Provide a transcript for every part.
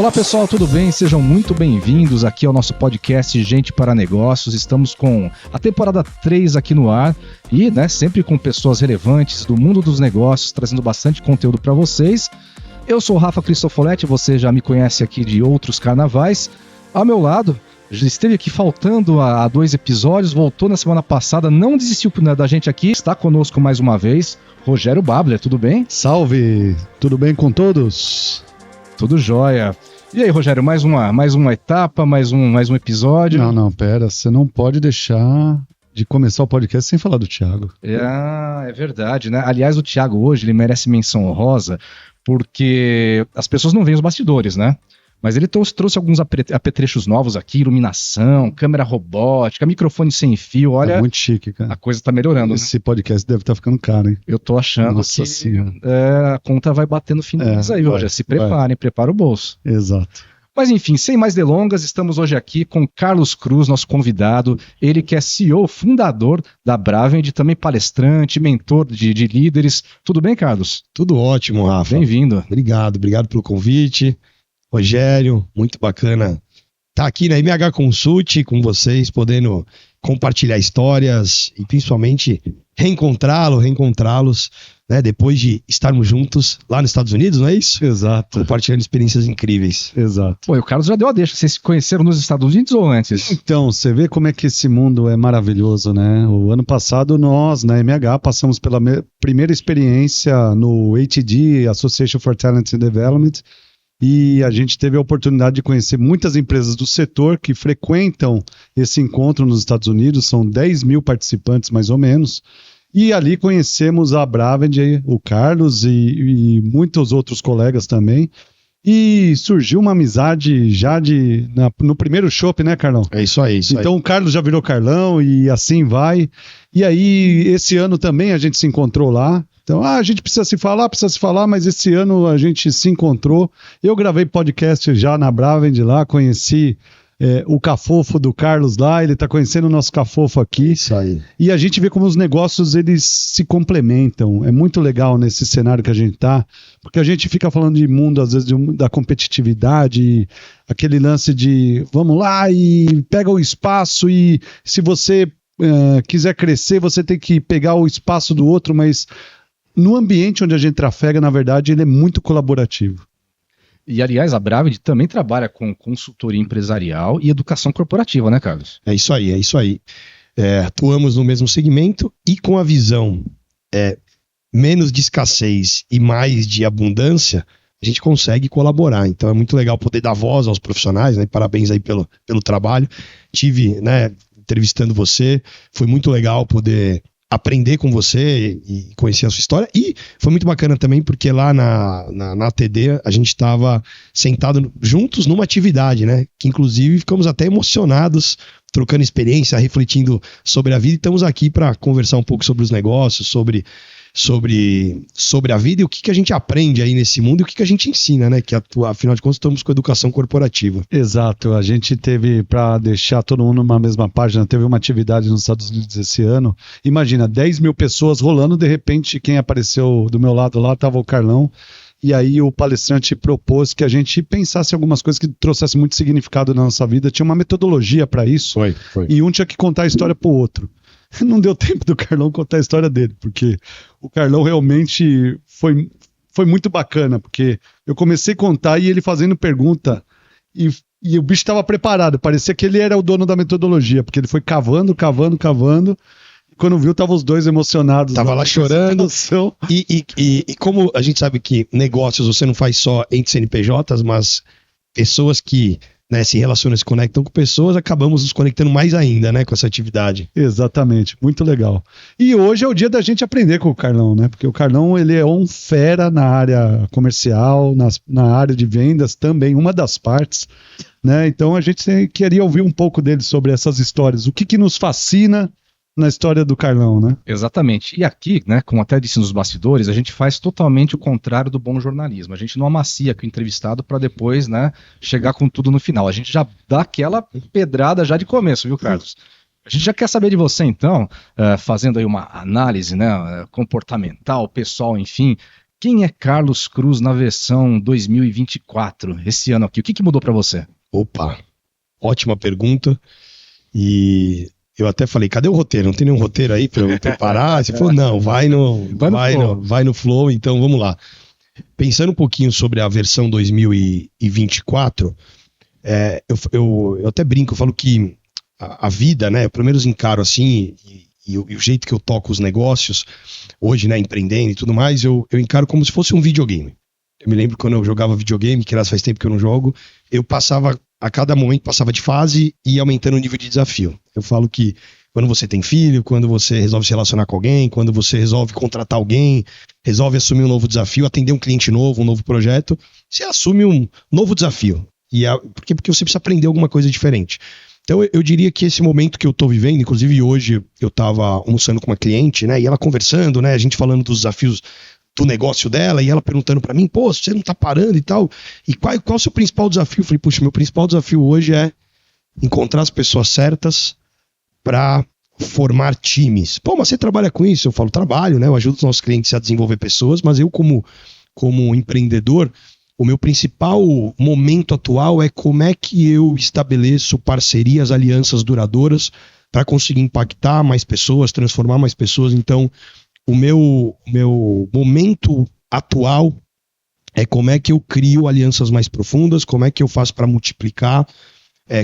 Olá pessoal, tudo bem? Sejam muito bem-vindos aqui ao nosso podcast Gente para Negócios. Estamos com a temporada 3 aqui no ar e, sempre com pessoas relevantes do mundo dos negócios, trazendo bastante conteúdo para vocês. Eu sou o Rafa Cristofoletti, você já me conhece aqui de outros carnavais. Ao meu lado, já esteve aqui faltando a 2 episódios, voltou na semana passada, não desistiu da gente aqui, está conosco mais uma vez, Rogério Babler, tudo bem? Salve, tudo bem com todos? Tudo jóia. E aí, Rogério, mais uma etapa, mais um episódio? Não, pera, você não pode deixar de começar o podcast sem falar do Thiago. É verdade, né? Aliás, o Thiago hoje, ele merece menção honrosa, porque as pessoas não veem os bastidores, né? Mas ele trouxe alguns apetrechos novos aqui, iluminação, câmera robótica, microfone sem fio, olha... Tá muito chique, cara. A coisa tá melhorando, Esse podcast deve estar ficando caro, hein? Eu tô achando Nossa que senhora. a conta vai bater no fim do mês aí, Rogério. Se preparem, prepara o bolso. Exato. Mas enfim, sem mais delongas, estamos hoje aqui com Carlos Cruz, nosso convidado. Ele que é CEO, fundador da Bravend, também palestrante, mentor de líderes. Tudo bem, Carlos? Tudo ótimo, Rafa. Bem-vindo. Obrigado pelo convite. Rogério, muito bacana estar aqui na MH Consult com vocês, podendo compartilhar histórias e principalmente reencontrá-los, né, depois de estarmos juntos lá nos Estados Unidos, não é isso? Exato. Compartilhando experiências incríveis. Exato. Pô, e o Carlos já deu a deixa. Vocês se conheceram nos Estados Unidos ou antes? Então, você vê como é que esse mundo é maravilhoso, né? O ano passado nós, na MH, passamos pela primeira experiência no ATD, Association for Talent and Development, e a gente teve a oportunidade de conhecer muitas empresas do setor que frequentam esse encontro nos Estados Unidos, são 10 mil participantes mais ou menos, e ali conhecemos a Bravend, o Carlos e muitos outros colegas também, e surgiu uma amizade já no primeiro chopp, né, Carlão? É isso aí. Então o Carlos já virou Carlão e assim vai, e aí esse ano também a gente se encontrou lá. Então, a gente precisa se falar, mas esse ano a gente se encontrou. Eu gravei podcast já na Bravend lá, conheci o cafofo do Carlos lá, ele está conhecendo o nosso cafofo aqui. Isso aí. E a gente vê como os negócios, eles se complementam. É muito legal nesse cenário que a gente está, porque a gente fica falando de mundo, às vezes, da competitividade, aquele lance de vamos lá e pega o espaço e se você quiser crescer, você tem que pegar o espaço do outro, mas... No ambiente onde a gente trafega, na verdade, ele é muito colaborativo. E, aliás, a Bravend também trabalha com consultoria empresarial e educação corporativa, né, Carlos? É isso aí. Atuamos no mesmo segmento e com a visão menos de escassez e mais de abundância, a gente consegue colaborar. Então é muito legal poder dar voz aos profissionais, né? Parabéns aí pelo trabalho. Tive, entrevistando você, foi muito legal poder aprender com você e conhecer a sua história, e foi muito bacana também porque lá na ATD a gente estava sentado juntos numa atividade, né, que inclusive ficamos até emocionados, trocando experiência, refletindo sobre a vida, e estamos aqui para conversar um pouco sobre os negócios, sobre a vida e o que a gente aprende aí nesse mundo e o que a gente ensina, né? Que afinal de contas estamos com educação corporativa. Exato, a gente teve, para deixar todo mundo numa mesma página, teve uma atividade nos Estados Unidos esse ano. Imagina, 10 mil pessoas rolando, de repente quem apareceu do meu lado lá estava o Carlão. E aí o palestrante propôs que a gente pensasse em algumas coisas que trouxessem muito significado na nossa vida. Tinha uma metodologia para isso. Foi. E um tinha que contar a história para o outro. Não deu tempo do Carlão contar a história dele, porque o Carlão realmente foi muito bacana, porque eu comecei a contar e ele fazendo pergunta e o bicho estava preparado, parecia que ele era o dono da metodologia, porque ele foi cavando, e quando viu, estavam os dois emocionados. Tava lá chorando. E como a gente sabe que negócios você não faz só entre CNPJs, mas pessoas que se relacionam, se conectam com pessoas, acabamos nos conectando mais ainda, né, com essa atividade. Exatamente, muito legal. E hoje é o dia da gente aprender com o Carlão, né, porque o Carlão, ele é um fera na área comercial, na área de vendas também, uma das partes, né, então a gente queria ouvir um pouco dele sobre essas histórias, o que nos fascina na história do Carlão, né? Exatamente. E aqui, como até disse nos bastidores, a gente faz totalmente o contrário do bom jornalismo. A gente não amacia com o entrevistado para depois, chegar com tudo no final. A gente já dá aquela pedrada já de começo, viu, Carlos? A gente já quer saber de você, então, fazendo aí uma análise comportamental, pessoal, enfim, Quem é Carlos Cruz na versão 2024, esse ano aqui? O que mudou para você? Opa, ótima pergunta. E eu até falei, cadê o roteiro? Não tem nenhum roteiro aí para eu me preparar? Você falou, não, vai no flow, então vamos lá. Pensando um pouquinho sobre a versão 2024, eu até brinco, eu falo que a vida, né, eu pelo menos encaro assim, e o jeito que eu toco os negócios, hoje, né, empreendendo e tudo mais, eu encaro como se fosse um videogame. Eu me lembro quando eu jogava videogame, que faz tempo que eu não jogo, eu passava, a cada momento passava de fase e ia aumentando o nível de desafio. Eu falo que quando você tem filho, quando você resolve se relacionar com alguém, quando você resolve contratar alguém, resolve assumir um novo desafio, atender um cliente novo, um novo projeto, você assume um novo desafio. Porque você precisa aprender alguma coisa diferente. Então eu diria que esse momento que eu estou vivendo, inclusive hoje eu estava almoçando com uma cliente, né, e ela conversando, né, a gente falando dos desafios do negócio dela, e ela perguntando para mim, pô, você não tá parando e tal, e qual é o seu principal desafio? Eu falei, puxa, meu principal desafio hoje é encontrar as pessoas certas para formar times. Pô, mas você trabalha com isso? Eu falo, trabalho, né, eu ajudo os nossos clientes a desenvolver pessoas, mas eu como empreendedor, o meu principal momento atual é como é que eu estabeleço parcerias, alianças duradouras para conseguir impactar mais pessoas, transformar mais pessoas. Então, o meu momento atual é como é que eu crio alianças mais profundas, como é que eu faço para multiplicar,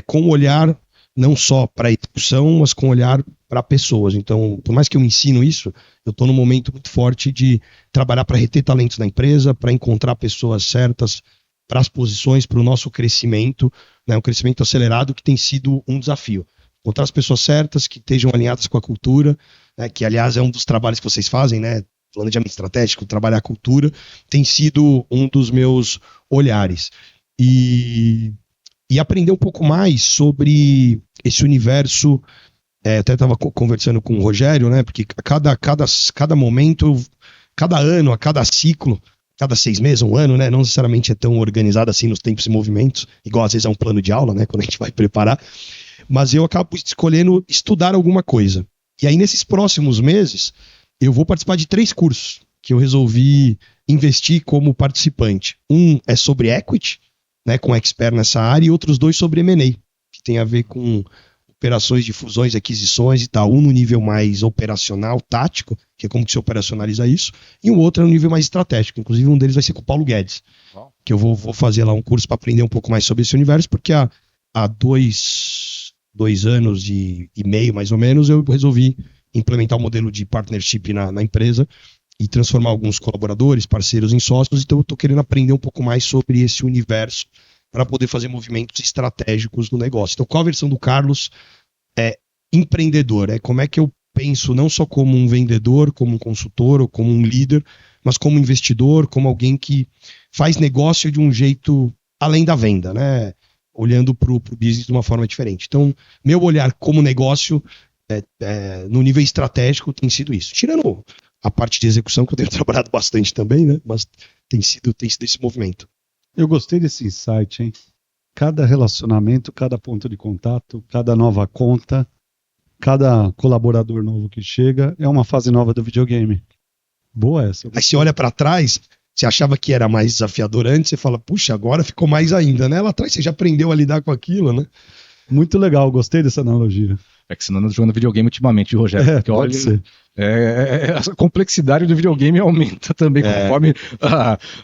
com olhar não só para a execução, mas com olhar para pessoas. Então, por mais que eu ensino isso, eu estou num momento muito forte de trabalhar para reter talentos na empresa, para encontrar pessoas certas para as posições, para o nosso crescimento, né, um crescimento acelerado que tem sido um desafio. Encontrar as pessoas certas, que estejam alinhadas com a cultura, né, que aliás é um dos trabalhos que vocês fazem, né, planejamento estratégico, trabalhar a cultura, tem sido um dos meus olhares. E aprender um pouco mais sobre esse universo. Eu até estava conversando com o Rogério, né? Porque cada momento, cada ano, a cada ciclo, cada 6 meses, um ano, né? Não necessariamente é tão organizado assim nos tempos e movimentos, igual às vezes é um plano de aula, né? Quando a gente vai preparar. Mas eu acabo escolhendo estudar alguma coisa. E aí, nesses próximos meses, eu vou participar de 3 cursos que eu resolvi investir como participante. Um é sobre equity, né, com expert nessa área, e outros 2 sobre M&A, que tem a ver com operações de fusões, aquisições e tal. Um no nível mais operacional, tático, que é como que se operacionaliza isso, e o outro é no nível mais estratégico. Inclusive um deles vai ser com o Paulo Guedes, que eu vou fazer lá um curso para aprender um pouco mais sobre esse universo, porque há 2 anos e meio, mais ou menos, eu resolvi implementar um modelo de partnership na empresa e transformar alguns colaboradores, parceiros em sócios. Então eu estou querendo aprender um pouco mais sobre esse universo para poder fazer movimentos estratégicos no negócio. Então, qual a versão do Carlos? É empreendedor, é como é que eu penso não só como um vendedor, como um consultor ou como um líder, mas como investidor, como alguém que faz negócio de um jeito além da venda, né? Olhando para o business de uma forma diferente. Então, meu olhar como negócio no nível estratégico tem sido isso. Tirando a parte de execução, que eu tenho trabalhado bastante também, né? Mas tem sido esse movimento. Eu gostei desse insight, hein? Cada relacionamento, cada ponto de contato, cada nova conta, cada colaborador novo que chega é uma fase nova do videogame. Boa essa. Aí você olha para trás, você achava que era mais desafiador antes, você fala, puxa, agora ficou mais ainda, né? Lá atrás você já aprendeu a lidar com aquilo, né? Muito legal, gostei dessa analogia. É que você não anda jogando videogame ultimamente, Rogério. Pode ser. A complexidade do videogame aumenta também conforme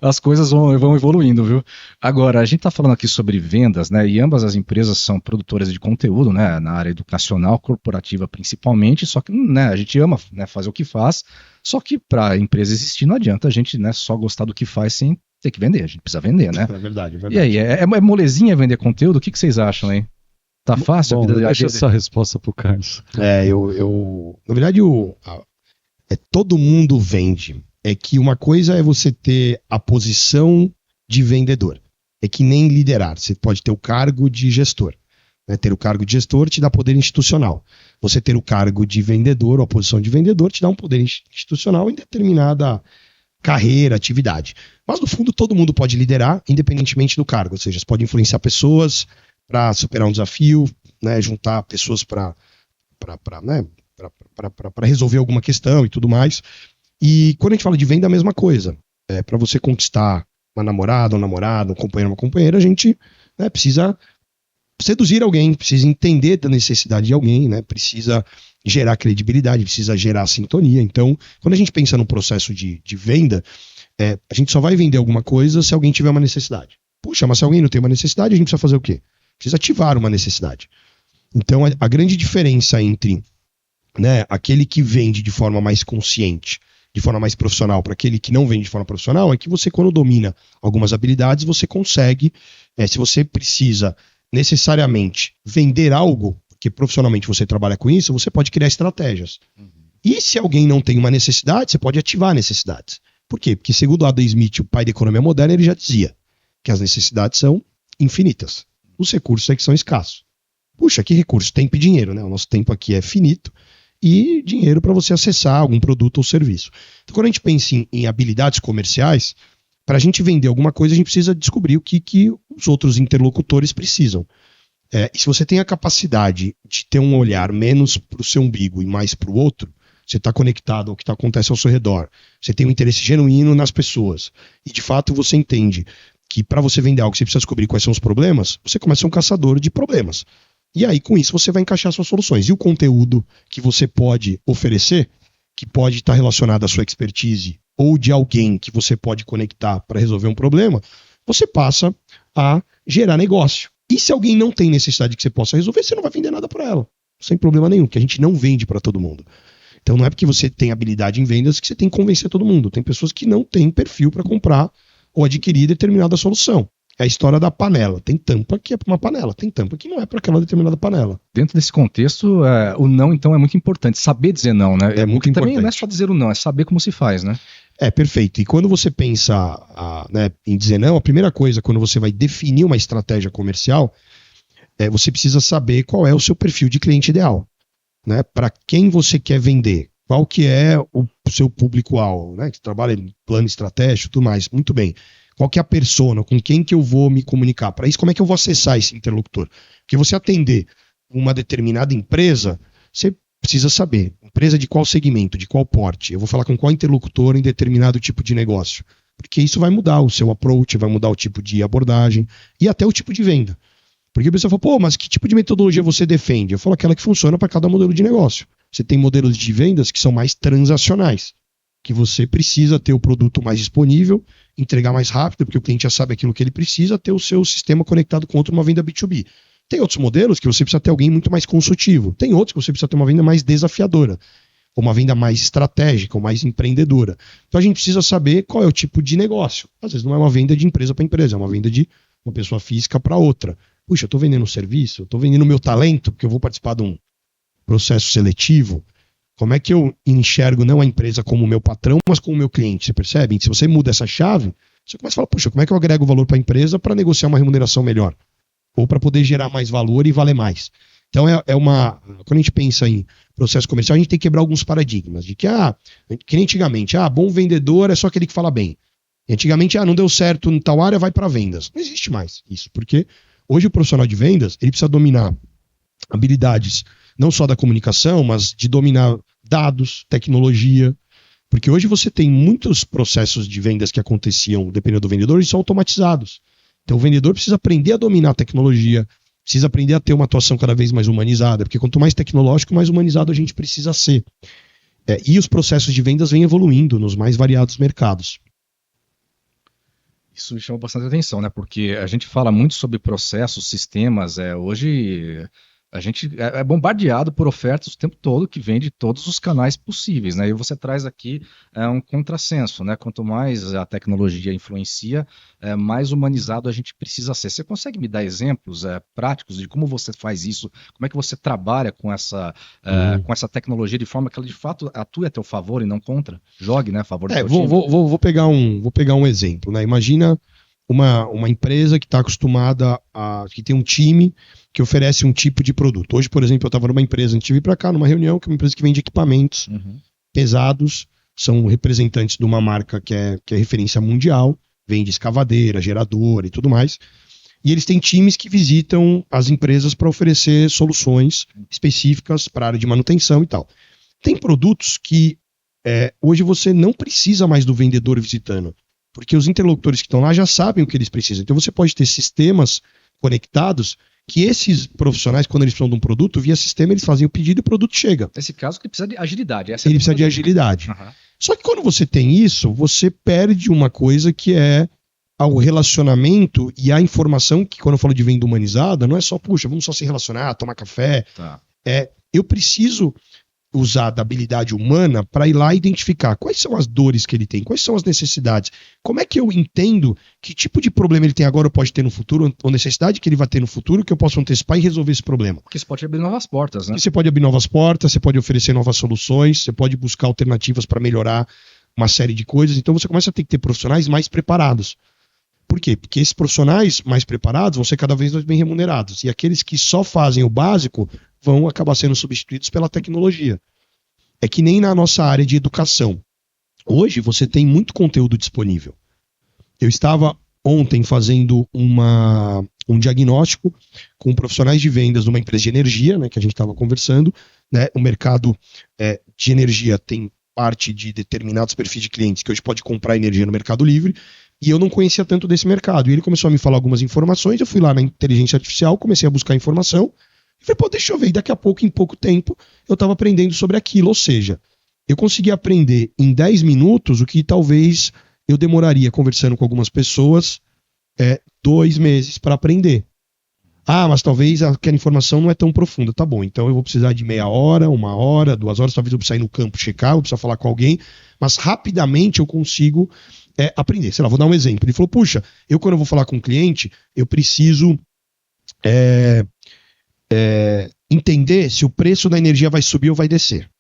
as coisas vão evoluindo, viu? Agora, a gente está falando aqui sobre vendas, né? E ambas as empresas são produtoras de conteúdo, né? Na área educacional, corporativa principalmente, só que né, a gente ama, né, fazer o que faz, só que para a empresa existir não adianta a gente, né, só gostar do que faz sem ter que vender, a gente precisa vender, né? É verdade. E aí, é molezinha vender conteúdo? O que vocês acham, hein? Tá fácil? Bom, deixa essa resposta pro Carlos. Na verdade, todo mundo vende. É que uma coisa é você ter a posição de vendedor. É que nem liderar. Você pode ter o cargo de gestor. Né? Ter o cargo de gestor te dá poder institucional. Você ter o cargo de vendedor ou a posição de vendedor te dá um poder institucional em determinada carreira, atividade. Mas, no fundo, todo mundo pode liderar, independentemente do cargo. Ou seja, você pode influenciar pessoas para superar um desafio, né, juntar pessoas para resolver alguma questão e tudo mais. E quando a gente fala de venda, é a mesma coisa. para você conquistar uma namorada, um namorado, um companheiro, uma companheira, a gente precisa seduzir alguém, precisa entender da necessidade de alguém, né? Precisa gerar credibilidade, precisa gerar sintonia. Então, quando a gente pensa no processo de venda, a gente só vai vender alguma coisa se alguém tiver uma necessidade. Puxa, mas se alguém não tem uma necessidade, a gente precisa fazer o quê? Precisa ativar uma necessidade. Então, a grande diferença entre aquele que vende de forma mais consciente, de forma mais profissional, para aquele que não vende de forma profissional, é que você, quando domina algumas habilidades, você consegue, se você precisa necessariamente vender algo, porque profissionalmente você trabalha com isso, você pode criar estratégias. E se alguém não tem uma necessidade, você pode ativar necessidades. Por quê? Porque segundo Adam Smith, o pai da economia moderna, ele já dizia que as necessidades são infinitas. Os recursos é que são escassos. Puxa, que recurso? Tempo e dinheiro, né? O nosso tempo aqui é finito. E dinheiro para você acessar algum produto ou serviço. Então, quando a gente pensa em habilidades comerciais, para a gente vender alguma coisa, a gente precisa descobrir o que os outros interlocutores precisam. E se você tem a capacidade de ter um olhar menos para o seu umbigo e mais para o outro, você está conectado ao que acontece ao seu redor, você tem um interesse genuíno nas pessoas, e de fato você entende que para você vender algo, você precisa descobrir quais são os problemas, você começa a ser um caçador de problemas. E aí, com isso, você vai encaixar suas soluções. E o conteúdo que você pode oferecer, que pode estar relacionado à sua expertise, ou de alguém que você pode conectar para resolver um problema, você passa a gerar negócio. E se alguém não tem necessidade que você possa resolver, você não vai vender nada para ela. Sem problema nenhum, porque a gente não vende para todo mundo. Então não é porque você tem habilidade em vendas que você tem que convencer todo mundo. Tem pessoas que não têm perfil para comprar ou adquirir determinada solução. É a história da panela. Tem tampa que é para uma panela, tem tampa que não é para aquela determinada panela. Dentro desse contexto, o não, então, é muito importante. Saber dizer não, né? É muito importante. Também não é só dizer o não, é saber como se faz, né? Perfeito. E quando você pensa em dizer não, a primeira coisa, quando você vai definir uma estratégia comercial, você precisa saber qual é o seu perfil de cliente ideal. Né? Para quem você quer vender? Qual que é o seu público-alvo? Né? Que trabalha em plano estratégico e tudo mais. Muito bem. Qual que é a persona? Com quem que eu vou me comunicar? Para isso, como é que eu vou acessar esse interlocutor? Porque você atender uma determinada empresa, você precisa saber. Empresa de qual segmento, de qual porte? Eu vou falar com qual interlocutor em determinado tipo de negócio. Porque isso vai mudar o seu approach, vai mudar o tipo de abordagem e até o tipo de venda. Porque a pessoa fala, pô, mas que tipo de metodologia você defende? Eu falo aquela que funciona para cada modelo de negócio. Você tem modelos de vendas que são mais transacionais, que você precisa ter o produto mais disponível, entregar mais rápido, porque o cliente já sabe aquilo que ele precisa, ter o seu sistema conectado com uma venda B2B. Tem outros modelos que você precisa ter alguém muito mais consultivo. Tem outros que você precisa ter uma venda mais desafiadora, ou uma venda mais estratégica, ou mais empreendedora. Então a gente precisa saber qual é o tipo de negócio. Às vezes não é uma venda de empresa para empresa, é uma venda de uma pessoa física para outra. Puxa, eu estou vendendo um serviço, eu estou vendendo o meu talento, porque eu vou participar de um processo seletivo. Como é que eu enxergo não a empresa como o meu patrão, mas como o meu cliente? Você percebe? Se você muda essa chave, você começa a falar, puxa, como é que eu agrego valor para a empresa para negociar uma remuneração melhor? Ou para poder gerar mais valor e valer mais. Então, quando a gente pensa em processo comercial, a gente tem que quebrar alguns paradigmas. De que nem antigamente, bom vendedor é só aquele que fala bem. E antigamente, não deu certo em tal área, vai para vendas. Não existe mais isso, porque hoje o profissional de vendas, ele precisa dominar habilidades não só da comunicação, mas de dominar dados, tecnologia. Porque hoje você tem muitos processos de vendas que aconteciam, dependendo do vendedor, e são automatizados. Então o vendedor precisa aprender a dominar a tecnologia, precisa aprender a ter uma atuação cada vez mais humanizada, porque quanto mais tecnológico, mais humanizado a gente precisa ser. E os processos de vendas vêm evoluindo nos mais variados mercados. Isso me chama bastante atenção, né? Porque a gente fala muito sobre processos, sistemas. Hoje a gente é bombardeado por ofertas o tempo todo que vem de todos os canais possíveis, né? E você traz aqui um contrassenso, né? Quanto mais a tecnologia influencia, mais humanizado a gente precisa ser. Você consegue me dar exemplos práticos de como você faz isso? Como é que você trabalha com essa tecnologia de forma que ela de fato atue a teu favor e não contra? Jogue, né, a favor do teu time. Vou pegar um exemplo, né? Imagina uma empresa que está acostumada que tem um time que oferece um tipo de produto. Hoje, por exemplo, eu estava numa empresa, a gente veio para cá numa reunião, que é uma empresa que vende equipamentos pesados, são representantes de uma marca que é referência mundial, vende escavadeira, geradora e tudo mais, e eles têm times que visitam as empresas para oferecer soluções específicas para a área de manutenção e tal. Tem produtos que hoje você não precisa mais do vendedor visitando. Porque os interlocutores que estão lá já sabem o que eles precisam. Então você pode ter sistemas conectados que esses profissionais, quando eles precisam de um produto, via sistema eles fazem o pedido e o produto chega. Nesse caso, que precisa de agilidade. Ele precisa de agilidade. Uhum. Só que quando você tem isso, você perde uma coisa que é o relacionamento e a informação, que quando eu falo de venda humanizada, não é só, puxa, vamos só se relacionar, tomar café. Tá. Eu preciso usar da habilidade humana para ir lá e identificar quais são as dores que ele tem, quais são as necessidades, como é que eu entendo que tipo de problema ele tem agora ou pode ter no futuro, ou necessidade que ele vai ter no futuro, que eu posso antecipar e resolver esse problema. Porque isso pode abrir novas portas, né? E você pode abrir novas portas, você pode oferecer novas soluções, você pode buscar alternativas para melhorar uma série de coisas, então você começa a ter que ter profissionais mais preparados. Por quê? Porque esses profissionais mais preparados vão ser cada vez mais bem remunerados, e aqueles que só fazem o básico vão acabar sendo substituídos pela tecnologia. É que nem na nossa área de educação. Hoje você tem muito conteúdo disponível. Eu estava ontem fazendo um diagnóstico com profissionais de vendas de uma empresa de energia, né, que a gente estava conversando. Né, o mercado de energia tem parte de determinados perfis de clientes que hoje pode comprar energia no Mercado Livre, e eu não conhecia tanto desse mercado. E ele começou a me falar algumas informações, eu fui lá na inteligência artificial, comecei a buscar informação, e falei, pô, deixa eu ver. E daqui a pouco, em pouco tempo, eu estava aprendendo sobre aquilo. Ou seja, eu consegui aprender em 10 minutos o que talvez eu demoraria conversando com algumas pessoas 2 meses para aprender. Ah, mas talvez aquela informação não é tão profunda. Tá bom, então eu vou precisar de meia hora, 1 hora, 2 horas, talvez eu precise ir no campo checar, eu preciso falar com alguém, mas rapidamente eu consigo aprender. Sei lá, vou dar um exemplo. Ele falou, puxa, quando eu vou falar com um cliente, eu preciso entender se o preço da energia vai subir ou vai descer.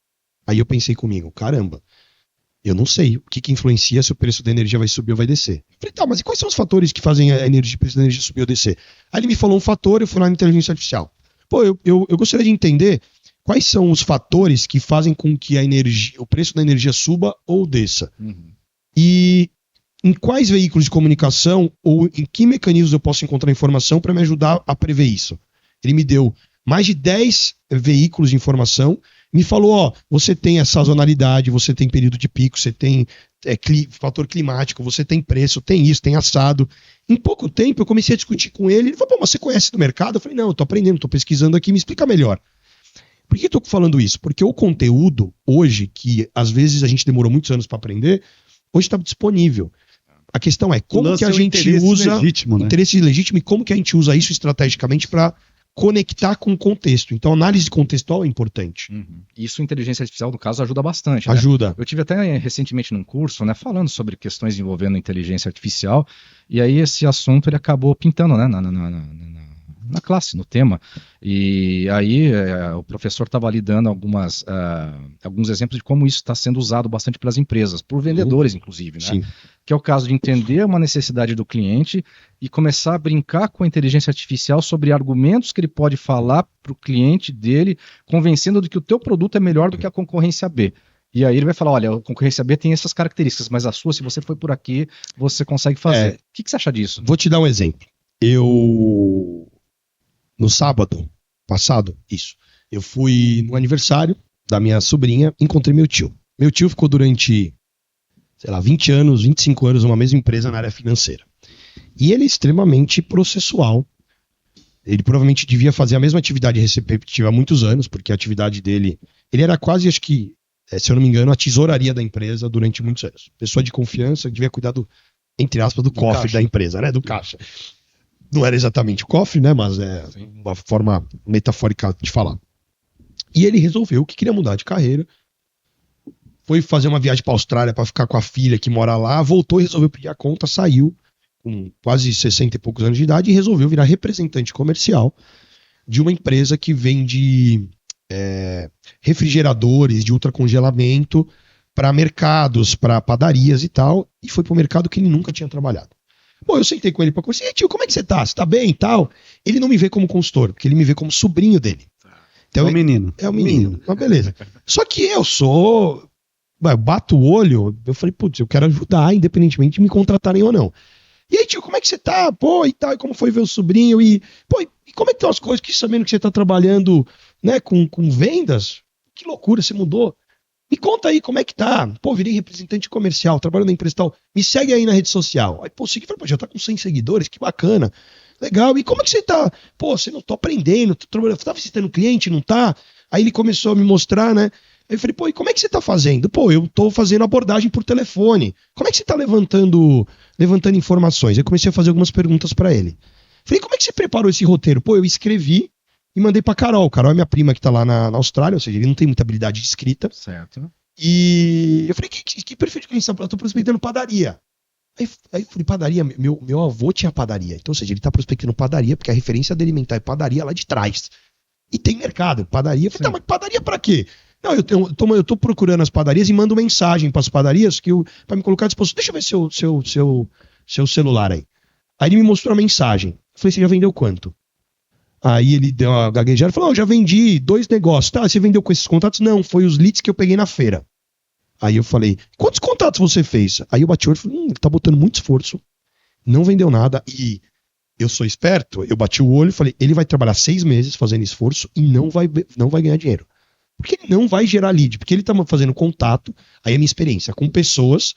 Aí eu pensei comigo, caramba, eu não sei o que influencia se o preço da energia vai subir ou vai descer. Eu falei, tá, mas e quais são os fatores que fazem o preço da energia subir ou descer? Aí ele me falou um fator, eu fui lá na inteligência artificial. Pô, eu gostaria de entender quais são os fatores que fazem com que o preço da energia suba ou desça. Uhum. E em quais veículos de comunicação ou em que mecanismos eu posso encontrar informação para me ajudar a prever isso? Ele me deu mais de 10 veículos de informação, me falou, você tem a sazonalidade, você tem período de pico, você tem fator climático, você tem preço, tem isso, tem assado. Em pouco tempo eu comecei a discutir com ele falou, pô, mas você conhece do mercado? Eu falei, não, eu tô aprendendo, tô pesquisando aqui, me explica melhor. Por que eu tô falando isso? Porque o conteúdo hoje, que às vezes a gente demorou muitos anos para aprender, hoje está disponível. A questão é como que a gente usa interesse legítimo e como que a gente usa isso estrategicamente para conectar com o contexto. Então, análise contextual é importante. Uhum. Isso, inteligência artificial, no caso, ajuda bastante. Ajuda. Né? Eu tive até recentemente num curso, né, falando sobre questões envolvendo inteligência artificial, e aí esse assunto ele acabou pintando, né, na classe, no tema. E aí o professor estava ali dando alguns exemplos de como isso está sendo usado bastante pelas empresas, por vendedores, inclusive, né? Sim. Que é o caso de entender uma necessidade do cliente e começar a brincar com a inteligência artificial sobre argumentos que ele pode falar para o cliente dele, convencendo de que o teu produto é melhor do que a concorrência B. E aí ele vai falar, olha, a concorrência B tem essas características, mas a sua, se você for por aqui, você consegue fazer. O que você acha disso? Vou te dar um exemplo. No sábado passado, eu fui no aniversário da minha sobrinha, encontrei meu tio. Meu tio ficou durante, 20 anos, 25 anos numa mesma empresa na área financeira. E ele é extremamente processual. Ele provavelmente devia fazer a mesma atividade repetitiva há muitos anos, porque a atividade dele... Ele era quase, acho que, se eu não me engano, a tesouraria da empresa durante muitos anos. Pessoa de confiança, que devia cuidar entre aspas, do cofre caixa da empresa, né? Do caixa. Não era exatamente o cofre, né? Mas é uma forma metafórica de falar. E ele resolveu que queria mudar de carreira. Foi fazer uma viagem para a Austrália para ficar com a filha que mora lá. Voltou e resolveu pedir a conta. Saiu com quase 60 e poucos anos de idade e resolveu virar representante comercial de uma empresa que vende refrigeradores de ultracongelamento para mercados, para padarias e tal. E foi para o mercado que ele nunca tinha trabalhado. Bom, eu sentei com ele para conversar. E aí, tio, como é que você tá? Você tá bem e tal? Ele não me vê como consultor, porque ele me vê como sobrinho dele. Então, é o menino. É o menino. Mas beleza. Só que eu bato o olho, eu falei, putz, eu quero ajudar, independentemente de me contratarem ou não. E aí, tio, como é que você tá? Pô, e tal, e como foi ver o sobrinho? E como é que estão as coisas? Que sabendo que você tá trabalhando, né, com vendas? Que loucura, você mudou. Me conta aí como é que tá. Pô, virei representante comercial, trabalho na empresa e tal. Me segue aí na rede social. Aí, pô, segui, falei, pô, já tá com 100 seguidores, que bacana. Legal, e como é que você tá? Pô, você não tô aprendendo, tô trabalhando, tá visitando cliente, não tá? Aí ele começou a me mostrar, né? Aí eu falei, pô, e como é que você tá fazendo? Pô, eu tô fazendo abordagem por telefone. Como é que você tá levantando informações? Aí eu comecei a fazer algumas perguntas pra ele. Falei, como é que você preparou esse roteiro? Pô, eu escrevi e mandei pra Carol. Carol é minha prima que tá lá na Austrália, ou seja, ele não tem muita habilidade de escrita. Certo. E eu falei, que perfil de cliente? Eu tô prospectando padaria. Aí eu falei, padaria, meu avô tinha padaria. Então, ou seja, ele tá prospectando padaria, porque a referência dele alimentar é padaria lá de trás. E tem mercado, padaria. Eu falei, tá, mas padaria pra quê? Não, eu tô procurando as padarias e mando mensagem pras padarias pra me colocar à disposição. Deixa eu ver seu celular aí. Aí ele me mostrou a mensagem. Eu falei, você já vendeu quanto? Aí ele deu uma gaguejada e falou, eu já vendi 2 negócios. Tá, você vendeu com esses contatos? Não, foi os leads que eu peguei na feira. Aí eu falei, quantos contatos você fez? Aí eu bati o olho e falei, ele tá botando muito esforço, não vendeu nada. E eu sou esperto, eu bati o olho e falei, ele vai trabalhar 6 meses fazendo esforço e não vai ganhar dinheiro. Porque ele não vai gerar lead, porque ele tá fazendo contato, aí a minha experiência, com pessoas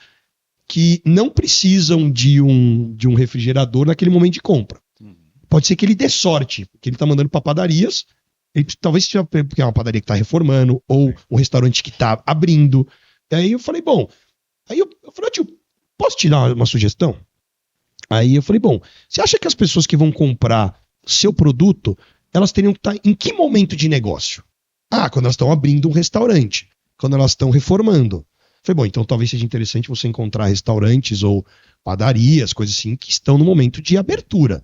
que não precisam de um refrigerador naquele momento de compra. Pode ser que ele dê sorte, porque ele tá mandando para padarias, talvez seja porque é uma padaria que tá reformando, ou um restaurante que tá abrindo. Aí eu falei, bom, aí eu falei, tio, posso te dar uma sugestão? Aí eu falei, bom, você acha que as pessoas que vão comprar seu produto, elas teriam que estar em que momento de negócio? Ah, quando elas estão abrindo um restaurante, quando elas estão reformando. Eu falei, bom, então talvez seja interessante você encontrar restaurantes ou padarias, coisas assim, que estão no momento de abertura.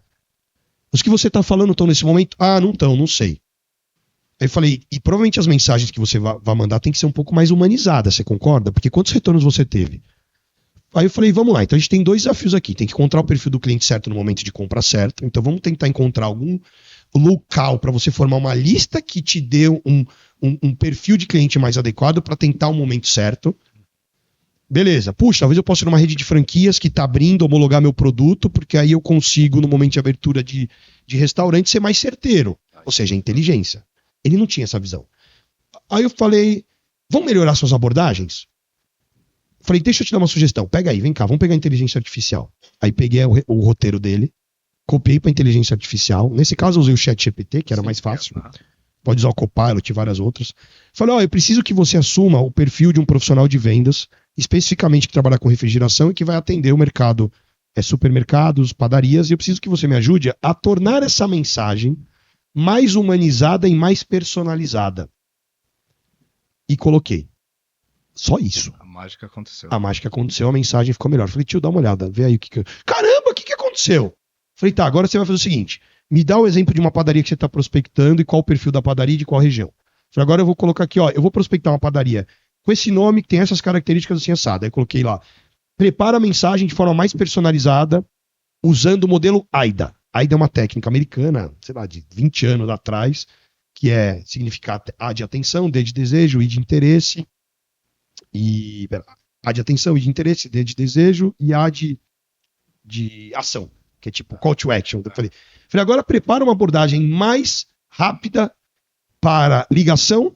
Os que você está falando estão nesse momento? Ah, não estão, não sei. Aí eu falei, e provavelmente as mensagens que você vai mandar tem que ser um pouco mais humanizadas, você concorda? Porque quantos retornos você teve? Aí eu falei, vamos lá, então a gente tem 2 desafios aqui. Tem que encontrar o perfil do cliente certo no momento de compra certo. Então vamos tentar encontrar algum local para você formar uma lista que te dê um perfil de cliente mais adequado para tentar o momento certo. Beleza, puxa, talvez eu possa ir numa rede de franquias que está abrindo, homologar meu produto, porque aí eu consigo, no momento de abertura de restaurante, ser mais certeiro. Ou seja, inteligência. Ele não tinha essa visão. Aí eu falei, vamos melhorar suas abordagens? Falei, deixa eu te dar uma sugestão. Pega aí, vem cá, vamos pegar a inteligência artificial. Aí peguei o roteiro dele, copiei para inteligência artificial. Nesse caso eu usei o ChatGPT, que era mais fácil. Pode usar o Copilot e várias outras. Falei, eu preciso que você assuma o perfil de um profissional de vendas, especificamente que trabalha com refrigeração e que vai atender o mercado, supermercados, padarias, e eu preciso que você me ajude a tornar essa mensagem mais humanizada e mais personalizada. E coloquei. Só isso. A mágica aconteceu. A mágica aconteceu, a mensagem ficou melhor. Falei, tio, dá uma olhada, vê aí o que... Caramba, o que aconteceu? Falei, tá, agora você vai fazer o seguinte, me dá o exemplo de uma padaria que você está prospectando e qual o perfil da padaria e de qual região. Falei, agora eu vou colocar aqui, eu vou prospectar uma padaria com esse nome que tem essas características assim assado. Aí eu coloquei lá, prepara a mensagem de forma mais personalizada usando o modelo AIDA. AIDA é uma técnica americana, sei lá, de 20 anos atrás, que significa A de atenção, D de desejo, I de interesse, A de atenção, I de interesse, D de desejo e A de ação, que é tipo call to action. Eu falei, agora prepara uma abordagem mais rápida para ligação,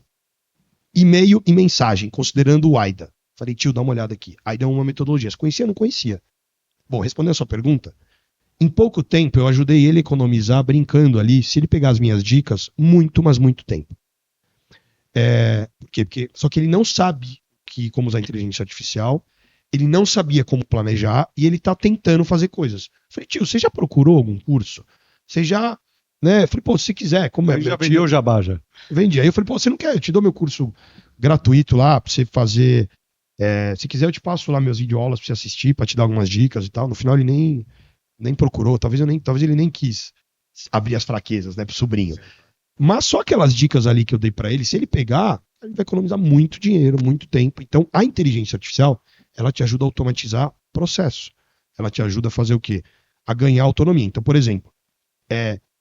e-mail e mensagem, considerando o AIDA. Falei, tio, dá uma olhada aqui. AIDA é uma metodologia. Você conhecia ou não conhecia? Bom, respondendo a sua pergunta, em pouco tempo eu ajudei ele a economizar, brincando ali, se ele pegar as minhas dicas, muito, mas muito tempo. Por quê? Porque, só que ele não sabe como usar a inteligência artificial, ele não sabia como planejar e ele está tentando fazer coisas. Falei, tio, você já procurou algum curso? Você já... né? Falei, pô, se quiser, como já vendeu o jabá já. Vendi. Aí eu falei, pô, você não quer? Eu te dou meu curso gratuito lá pra você fazer. Se quiser, eu te passo lá meus videoaulas pra você assistir, pra te dar algumas dicas e tal. No final, ele nem procurou. Talvez ele nem quis abrir as fraquezas, né, pro sobrinho. Sim. Mas só aquelas dicas ali que eu dei pra ele, se ele pegar, ele vai economizar muito dinheiro, muito tempo. Então, a inteligência artificial, ela te ajuda a automatizar o processo. Ela te ajuda a fazer o quê? A ganhar autonomia. Então, por exemplo,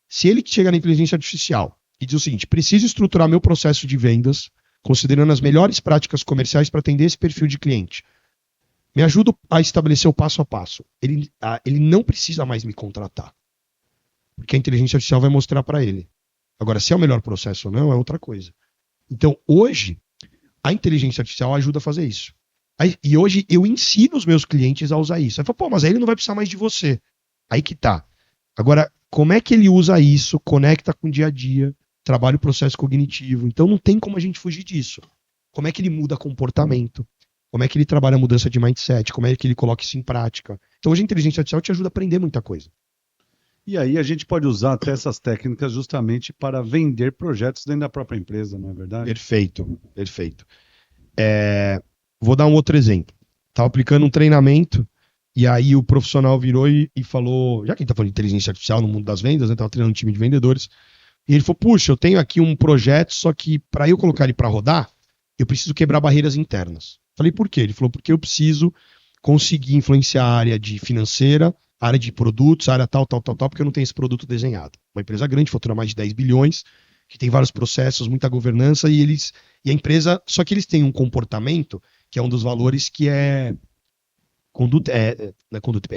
se ele chega na inteligência artificial e diz o seguinte, preciso estruturar meu processo de vendas considerando as melhores práticas comerciais para atender esse perfil de cliente. Me ajuda a estabelecer o passo a passo. Ele não precisa mais me contratar. Porque a inteligência artificial vai mostrar para ele. Agora, se é o melhor processo ou não, é outra coisa. Então, hoje, A inteligência artificial ajuda a fazer isso. E hoje eu ensino os meus clientes a usar isso. Aí fala, pô, mas aí ele não vai precisar mais de você. Aí que tá. Agora, como é que ele usa isso, conecta com o dia a dia, trabalha o processo cognitivo? Então não tem como a gente fugir disso. Como é que ele muda comportamento? Como é que ele trabalha a mudança de mindset? Como é que ele coloca isso em prática? Então hoje a inteligência artificial te ajuda a aprender muita coisa. E aí a gente pode usar até essas técnicas justamente para vender projetos dentro da própria empresa, não é verdade? Perfeito, perfeito. Vou dar um outro exemplo. Estava aplicando um treinamento e aí o profissional virou e falou, já que a gente está falando de inteligência artificial no mundo das vendas, né, estava treinando um time de vendedores, e ele falou, puxa, eu tenho aqui um projeto, só que para eu colocar ele para rodar, eu preciso quebrar barreiras internas. Falei, por quê? Ele falou, porque eu preciso conseguir influenciar a área de financeira, a área de produtos, a área tal, porque eu não tenho esse produto desenhado. Uma empresa grande, fatura mais de 10 bilhões, que tem vários processos, muita governança, e a empresa, só que eles têm um comportamento, que é um dos valores que é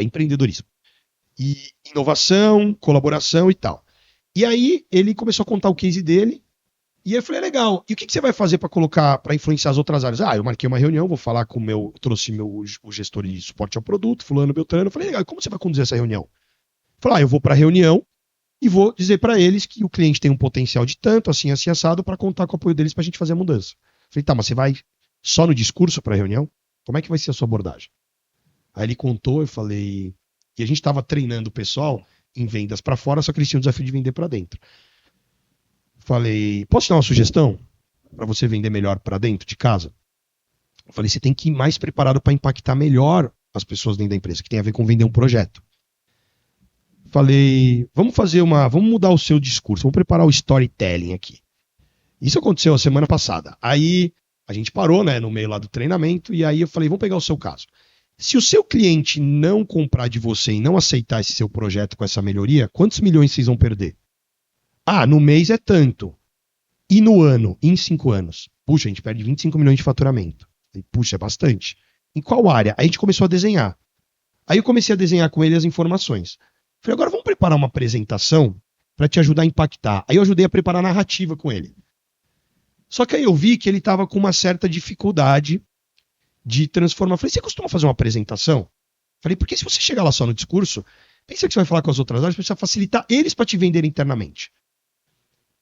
empreendedorismo. E inovação, colaboração e tal. E aí ele começou a contar o case dele, e aí eu falei, legal, e o que você vai fazer para influenciar as outras áreas? Eu marquei uma reunião, vou falar com trouxe o gestor de suporte ao produto, fulano, Beltrano. Eu falei, legal, e como você vai conduzir essa reunião? Eu falei, eu vou para a reunião e vou dizer para eles que o cliente tem um potencial de tanto, assim assado, para contar com o apoio deles para a gente fazer a mudança. Eu falei, tá, mas você vai só no discurso para a reunião? Como é que vai ser a sua abordagem? Aí ele contou, eu falei, e a gente estava treinando o pessoal em vendas para fora, só que eles tinham o desafio de vender para dentro. Falei, posso te dar uma sugestão para você vender melhor para dentro de casa? Eu falei, você tem que ir mais preparado para impactar melhor as pessoas dentro da empresa, que tem a ver com vender um projeto. Falei, vamos mudar o seu discurso, vamos preparar o storytelling aqui. Isso aconteceu a semana passada. Aí a gente parou, né, no meio lá do treinamento, e aí eu falei, vamos pegar o seu caso. Se o seu cliente não comprar de você e não aceitar esse seu projeto com essa melhoria, quantos milhões vocês vão perder? No mês é tanto. E no ano, em 5 anos? Puxa, a gente perde 25 milhões de faturamento. Puxa, é bastante. Em qual área? Aí a gente começou a desenhar. Aí eu comecei a desenhar com ele as informações. Falei, agora vamos preparar uma apresentação para te ajudar a impactar. Aí eu ajudei a preparar a narrativa com ele. Só que aí eu vi que ele estava com uma certa dificuldade de transformar. Falei, você costuma fazer uma apresentação? Falei, porque se você chegar lá só no discurso, pensa que você vai falar com as outras áreas, precisa facilitar eles para te vender internamente.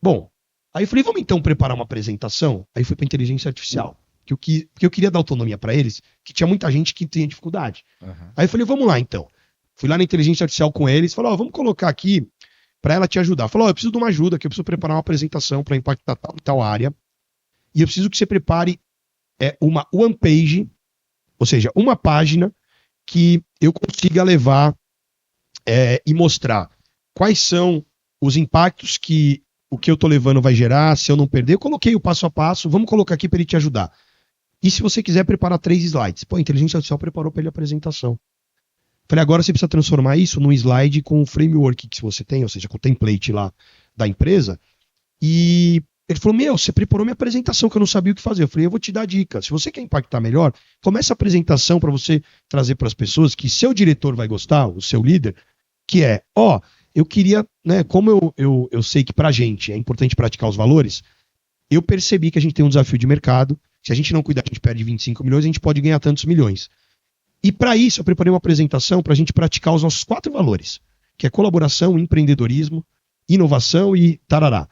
Bom, aí eu falei, vamos então preparar uma apresentação? Aí fui para inteligência artificial. Porque eu queria dar autonomia para eles, que tinha muita gente que tinha dificuldade. Uhum. Aí eu falei, vamos lá então. Fui lá na inteligência artificial com eles, falou, vamos colocar aqui para ela te ajudar. Falou, eu preciso de uma ajuda, que eu preciso preparar uma apresentação para impactar tal e tal área. E eu preciso que você prepare uma one page, ou seja, uma página que eu consiga levar e mostrar quais são os impactos que o que eu tô levando vai gerar, se eu não perder. Eu coloquei o passo a passo, vamos colocar aqui para ele te ajudar. E se você quiser preparar 3 slides? Pô, a inteligência artificial preparou para ele a apresentação. Falei, agora você precisa transformar isso num slide com o framework que você tem, ou seja, com o template lá da empresa. E ele falou, você preparou minha apresentação que eu não sabia o que fazer. Eu falei, eu vou te dar dica. Se você quer impactar melhor, começa a apresentação para você trazer para as pessoas que seu diretor vai gostar, o seu líder, que é, eu queria, né, como eu sei que pra gente é importante praticar os valores, eu percebi que a gente tem um desafio de mercado. Se a gente não cuidar, a gente perde 25 milhões, a gente pode ganhar tantos milhões. E para isso eu preparei uma apresentação para a gente praticar os nossos 4 valores, que é colaboração, empreendedorismo, inovação e tarará.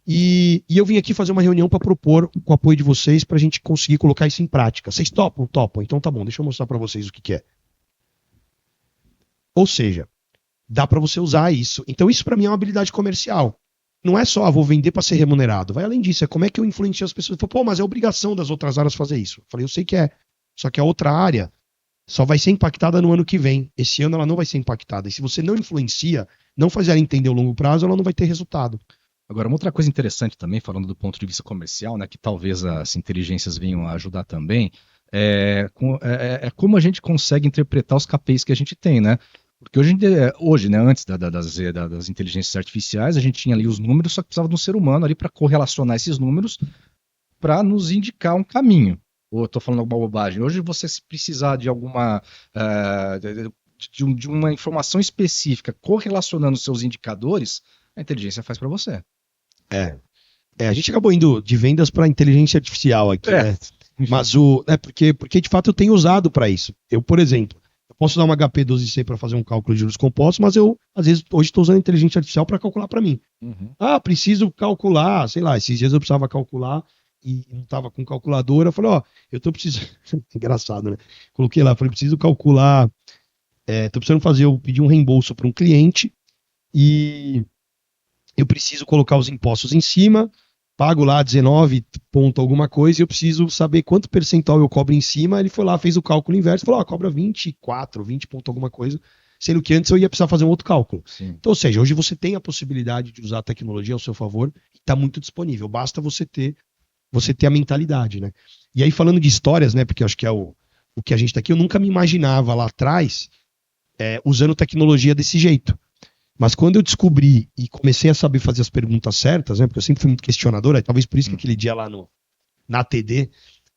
E eu vim aqui fazer uma reunião para propor, com o apoio de vocês, para a gente conseguir colocar isso em prática. Vocês topam? Topam. Então tá bom, deixa eu mostrar para vocês o que é. Ou seja, dá para você usar isso. Então isso para mim é uma habilidade comercial. Não é só, vou vender para ser remunerado. Vai além disso, é como é que eu influencio as pessoas. Pô, mas é obrigação das outras áreas fazer isso. Eu falei, eu sei que é. Só que a outra área só vai ser impactada no ano que vem. Esse ano ela não vai ser impactada. E se você não influencia, não fazer ela entender o longo prazo, ela não vai ter resultado. Agora, uma outra coisa interessante também, falando do ponto de vista comercial, né, que talvez as inteligências venham a ajudar também, é como a gente consegue interpretar os KPIs que a gente tem, né? Porque hoje, né, antes das inteligências artificiais, a gente tinha ali os números, só que precisava de um ser humano ali para correlacionar esses números para nos indicar um caminho. Ou eu estou falando alguma bobagem? Hoje, você se precisar de alguma de uma informação específica correlacionando seus indicadores, a inteligência faz para você. A gente acabou indo de vendas para inteligência artificial aqui, né? Mas porque de fato eu tenho usado para isso. Eu, por exemplo, eu posso usar uma HP 12C para fazer um cálculo de juros compostos, mas eu, às vezes, hoje estou usando inteligência artificial para calcular para mim. Preciso calcular, sei lá, esses dias eu precisava calcular e não estava com calculadora. Eu falei, eu tô precisando. Engraçado, né? Coloquei lá, falei, preciso calcular. Tô precisando eu pedi um reembolso para um cliente e eu preciso colocar os impostos em cima. Pago lá 19 ponto alguma coisa e eu preciso saber quanto percentual eu cobro em cima. Ele foi lá, fez o cálculo inverso, falou, cobra 24, 20 ponto alguma coisa, sendo que antes eu ia precisar fazer um outro cálculo. Sim. Então, ou seja, hoje você tem a possibilidade de usar a tecnologia ao seu favor e está muito disponível, basta você ter a mentalidade, né? E aí falando de histórias, né, porque eu acho que é o que a gente tá aqui, eu nunca me imaginava lá atrás usando tecnologia desse jeito. Mas quando eu descobri e comecei a saber fazer as perguntas certas, né, porque eu sempre fui muito questionador, talvez por isso que aquele dia lá na TD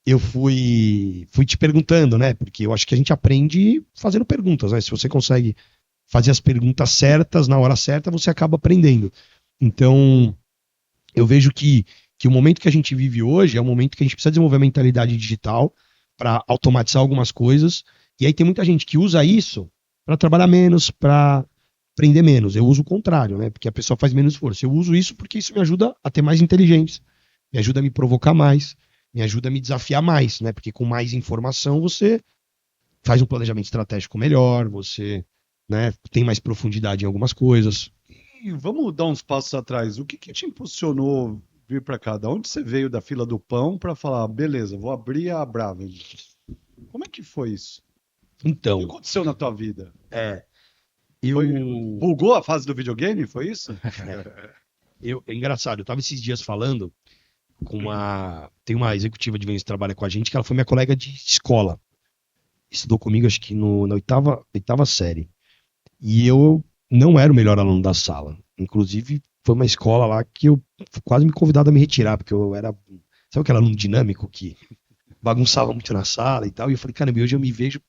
eu fui te perguntando, né, porque eu acho que a gente aprende fazendo perguntas, né, se você consegue fazer as perguntas certas na hora certa, você acaba aprendendo. Então, eu vejo que o momento que a gente vive hoje é um momento que a gente precisa desenvolver a mentalidade digital para automatizar algumas coisas, e aí tem muita gente que usa isso para trabalhar menos, para aprender menos. Eu uso o contrário, né? Porque a pessoa faz menos esforço. Eu uso isso porque isso me ajuda a ter mais inteligência, me ajuda a me provocar mais, me ajuda a me desafiar mais, né? Porque com mais informação você faz um planejamento estratégico melhor, você, né, tem mais profundidade em algumas coisas. E vamos dar uns passos atrás. O que te impulsionou vir para cá? Da onde você veio da fila do pão para falar, beleza, vou abrir a Bravend? Como é que foi isso? O Então, que aconteceu na tua vida? eu... Bugou a fase do videogame, foi isso? É engraçado, eu tava esses dias falando com tem uma executiva de vendas que trabalha com a gente, que ela foi minha colega de escola. Estudou comigo, acho que na oitava série. E eu não era o melhor aluno da sala. Inclusive, foi uma escola lá que eu quase me convidado a me retirar, porque eu era, sabe aquele aluno dinâmico que bagunçava muito na sala e tal. E eu falei, caramba, hoje eu me vejo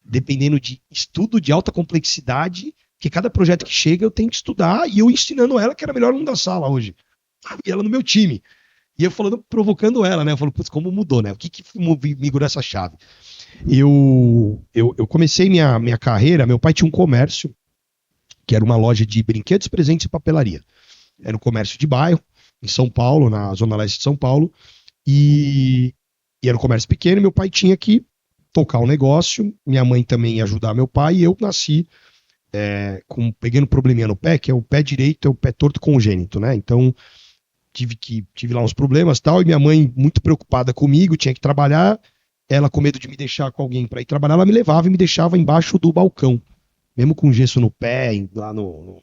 dependendo de estudo de alta complexidade, que cada projeto que chega eu tenho que estudar, e eu ensinando ela que era a melhor aluno da sala hoje. E ela no meu time. E eu falando, provocando ela, né? Eu falo, putz, como mudou, né? O que migrou essa chave? Eu comecei minha carreira, meu pai tinha um comércio, que era uma loja de brinquedos, presentes e papelaria. Era um comércio de bairro, em São Paulo, na zona leste de São Paulo, e era um comércio pequeno, meu pai tinha que tocar o negócio, minha mãe também ia ajudar meu pai, e eu nasci pegando um probleminha no pé, que é o pé direito, é o pé torto congênito, né? Então, tive lá uns problemas e tal, e minha mãe muito preocupada comigo, tinha que trabalhar, ela com medo de me deixar com alguém para ir trabalhar, ela me levava e me deixava embaixo do balcão, mesmo com gesso no pé, lá no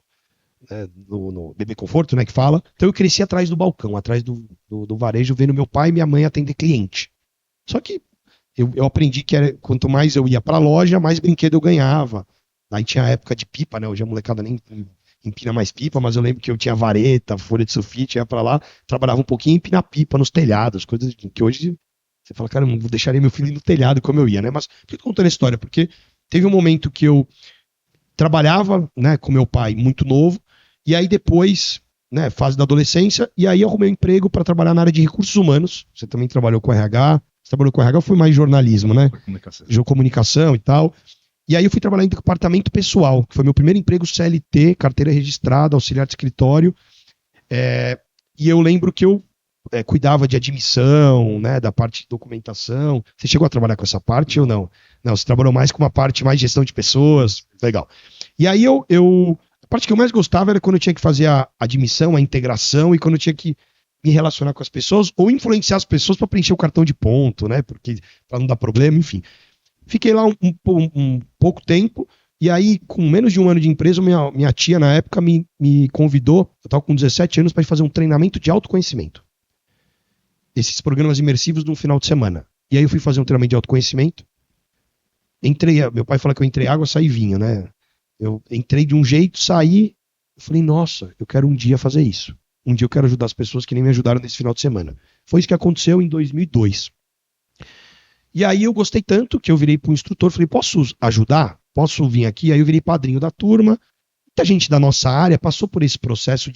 Bebê Conforto, né, que fala. Então eu cresci atrás do balcão, atrás do varejo, vendo meu pai e minha mãe atender cliente. Só que eu aprendi que quanto mais eu ia pra loja, mais brinquedo eu ganhava. Aí tinha a época de pipa, né? Hoje a molecada nem empina mais pipa, mas eu lembro que eu tinha vareta, folha de sulfite, ia pra lá, trabalhava um pouquinho e empinar pipa nos telhados, coisas que hoje você fala, cara, eu deixaria meu filho no telhado como eu ia, né? Mas por que eu tô contando a história? Porque teve um momento que eu trabalhava, né, com meu pai muito novo, e aí depois, né, fase da adolescência, e aí eu arrumei um emprego para trabalhar na área de recursos humanos. Você também trabalhou com RH? Você trabalhou com RH ou foi mais jornalismo, né? Comunicação e tal. E aí eu fui trabalhar em departamento pessoal, que foi meu primeiro emprego CLT, carteira registrada, auxiliar de escritório. E eu lembro que eu cuidava de admissão, né, da parte de documentação. Você chegou a trabalhar com essa parte ou não? Não, você trabalhou mais com uma parte mais de gestão de pessoas. Legal. E aí a parte que eu mais gostava era quando eu tinha que fazer a admissão, a integração, e quando eu tinha que me relacionar com as pessoas ou influenciar as pessoas para preencher o cartão de ponto, né? Porque para não dar problema, enfim. Fiquei lá um pouco tempo, e aí, com menos de um ano de empresa, minha tia, na época, me convidou, eu estava com 17 anos, para fazer um treinamento de autoconhecimento. Esses programas imersivos no final de semana. E aí eu fui fazer um treinamento de autoconhecimento. Meu pai fala que eu entrei água, saí vinho, né? Eu entrei de um jeito, saí, eu falei, nossa, eu quero um dia fazer isso. Um dia eu quero ajudar as pessoas que nem me ajudaram nesse final de semana. Foi isso que aconteceu em 2002. E aí eu gostei tanto que eu virei para o instrutor, falei, posso ajudar? Posso vir aqui? Aí eu virei padrinho da turma, muita gente da nossa área passou por esse processo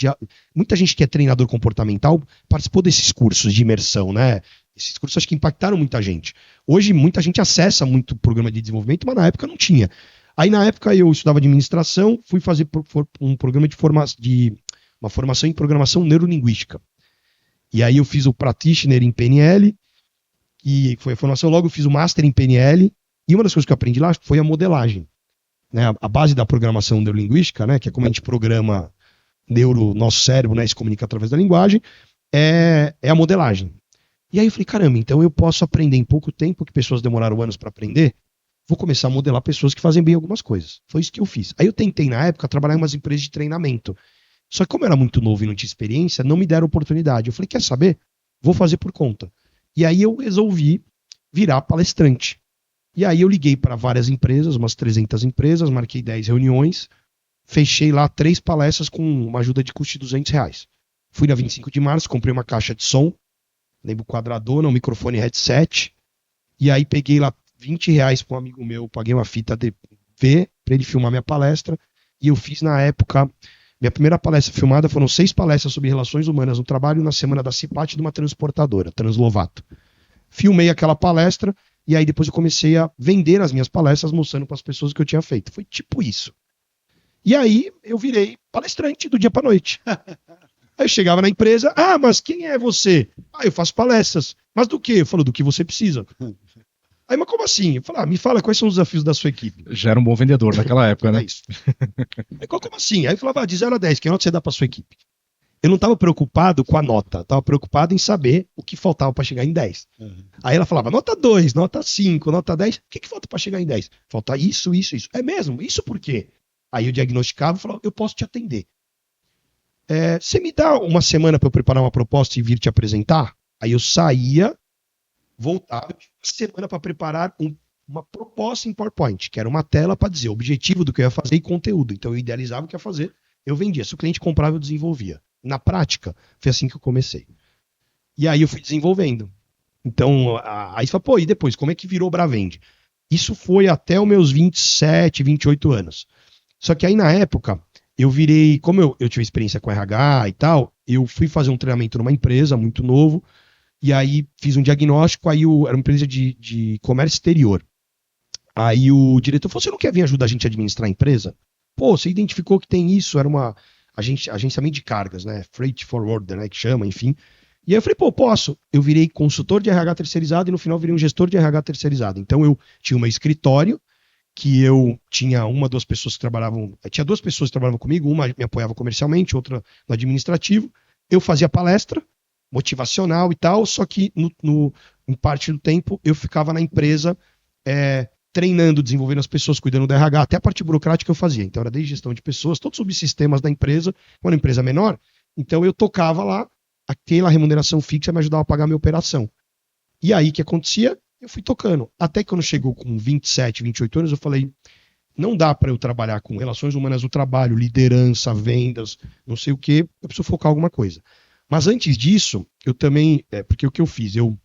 muita gente que é treinador comportamental participou desses cursos de imersão, né? Esses cursos acho que impactaram muita gente. Hoje muita gente acessa muito o programa de desenvolvimento, mas na época não tinha. Aí na época eu estudava administração, fui fazer um programa uma formação em programação neurolinguística. E aí eu fiz o practitioner em PNL, e foi a formação, logo eu fiz o master em PNL, e uma das coisas que eu aprendi lá foi a modelagem. Né, a base da programação neurolinguística, né, que é como a gente programa nosso cérebro, né, se comunica através da linguagem, é a modelagem. E aí eu falei, caramba, então eu posso aprender em pouco tempo, que pessoas demoraram anos para aprender, vou começar a modelar pessoas que fazem bem algumas coisas. Foi isso que eu fiz. Aí eu tentei, na época, trabalhar em umas empresas de treinamento. Só que como eu era muito novo e não tinha experiência, não me deram oportunidade. Eu falei, quer saber? Vou fazer por conta. E aí eu resolvi virar palestrante. E aí eu liguei para várias empresas, umas 300 empresas, marquei 10 reuniões, fechei lá 3 palestras com uma ajuda de custo de R$200. Fui na 25 de março, comprei uma caixa de som, lembro quadradona, um microfone headset, e aí peguei lá R$20 para um amigo meu, paguei uma fita DV para ele filmar minha palestra, e eu fiz na época, minha primeira palestra filmada foram 6 palestras sobre relações humanas no trabalho na semana da CIPAT de uma transportadora, Translovato. Filmei aquela palestra, e aí depois eu comecei a vender as minhas palestras, mostrando para as pessoas o que eu tinha feito. Foi tipo isso. E aí eu virei palestrante do dia para noite. Aí eu chegava na empresa, mas quem é você? Eu faço palestras. Mas do quê? Eu falo, do que você precisa. Aí, mas como assim? Eu falo, me fala quais são os desafios da sua equipe. Já era um bom vendedor naquela época, né? É isso. Aí, como assim? Aí eu falava, de 0 a 10, que nota você dá para sua equipe? Eu não estava preocupado com a nota, estava preocupado em saber o que faltava para chegar em 10. Uhum. Aí ela falava, nota 2, nota 5, nota 10, o que falta para chegar em 10? Falta isso, isso, isso. É mesmo? Isso por quê? Aí eu diagnosticava e falava, eu posso te atender. Você me dá uma semana para eu preparar uma proposta e vir te apresentar? Aí eu saía, voltava, uma semana para preparar uma proposta em PowerPoint, que era uma tela para dizer o objetivo do que eu ia fazer e conteúdo. Então eu idealizava o que eu ia fazer, eu vendia. Se o cliente comprava, eu desenvolvia. Na prática, foi assim que eu comecei. E aí eu fui desenvolvendo. Então, aí você fala, e depois, como é que virou Bravende? Isso foi até os meus 27, 28 anos. Só que aí na época, eu virei, como eu tive experiência com RH e tal, eu fui fazer um treinamento numa empresa muito novo, e aí fiz um diagnóstico, aí era uma empresa de comércio exterior. Aí o diretor falou, você não quer vir ajudar a gente a administrar a empresa? Você identificou que tem isso, era uma agenciamento de cargas, né? Freight forwarder, né? Que chama, enfim. E aí eu falei, posso. Eu virei consultor de RH terceirizado e no final virei um gestor de RH terceirizado. Então eu tinha um escritório que eu tinha 1, 2 pessoas que trabalhavam. Tinha 2 pessoas que trabalhavam comigo, uma me apoiava comercialmente, outra no administrativo. Eu fazia palestra motivacional e tal, só que em parte do tempo eu ficava na empresa treinando, desenvolvendo as pessoas, cuidando da RH, até a parte burocrática eu fazia. Então era desde gestão de pessoas, todos os subsistemas da empresa, uma empresa menor, então eu tocava lá, aquela remuneração fixa me ajudava a pagar a minha operação. E aí o que acontecia? Eu fui tocando. Até que quando chegou com 27, 28 anos, eu falei, não dá para eu trabalhar com relações humanas do trabalho, liderança, vendas, não sei o quê, eu preciso focar em alguma coisa. Mas antes disso, eu também, porque o que eu fiz? Eu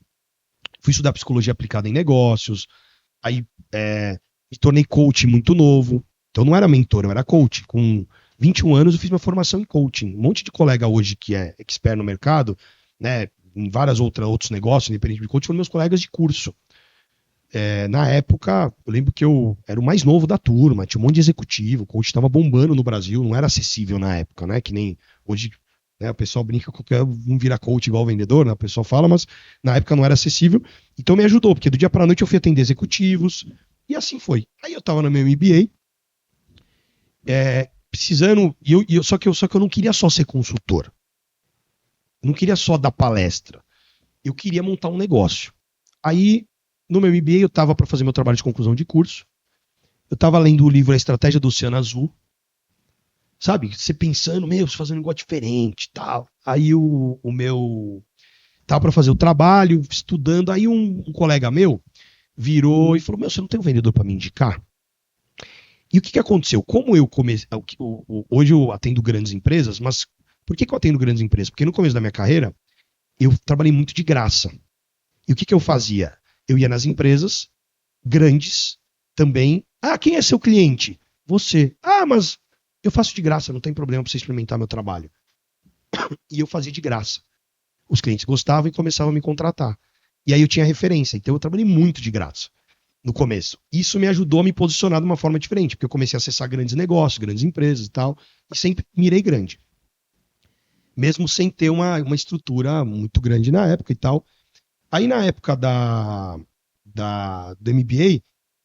fui estudar psicologia aplicada em negócios, aí me tornei coach muito novo. Então não era mentor, eu era coach. Com 21 anos eu fiz minha formação em coaching. Um monte de colega hoje que é expert no mercado, né, em vários outros negócios, independente de coaching, foram meus colegas de curso. Na época, eu lembro que eu era o mais novo da turma, tinha um monte de executivo, o coach estava bombando no Brasil, não era acessível na época, né? Que nem hoje, né, o pessoal brinca com que um vira coach igual vendedor, né? O pessoal fala, mas na época não era acessível. Então me ajudou, porque do dia para a noite eu fui atender executivos, e assim foi. Aí eu estava no meu MBA, precisando, só que eu não queria só ser consultor. Eu não queria só dar palestra. Eu queria montar um negócio. Aí, no meu MBA, eu estava para fazer meu trabalho de conclusão de curso. Eu estava lendo o livro A Estratégia do Oceano Azul. Sabe? Você pensando, você fazer um negócio diferente e tal. Aí o meu... Tava para fazer o trabalho, estudando. Aí um colega meu virou e falou, você não tem um vendedor para me indicar? E o que aconteceu? Como eu comecei... Hoje eu atendo grandes empresas, mas por que eu atendo grandes empresas? Porque no começo da minha carreira, eu trabalhei muito de graça. E o que eu fazia? Eu ia nas empresas grandes também. Quem é seu cliente? Você. Mas Eu faço de graça, não tem problema pra você experimentar meu trabalho. E eu fazia de graça. Os clientes gostavam e começavam a me contratar. E aí eu tinha referência, então eu trabalhei muito de graça no começo. Isso me ajudou a me posicionar de uma forma diferente, porque eu comecei a acessar grandes negócios, grandes empresas e tal, e sempre mirei grande. Mesmo sem ter uma estrutura muito grande na época e tal. Aí na época do MBA,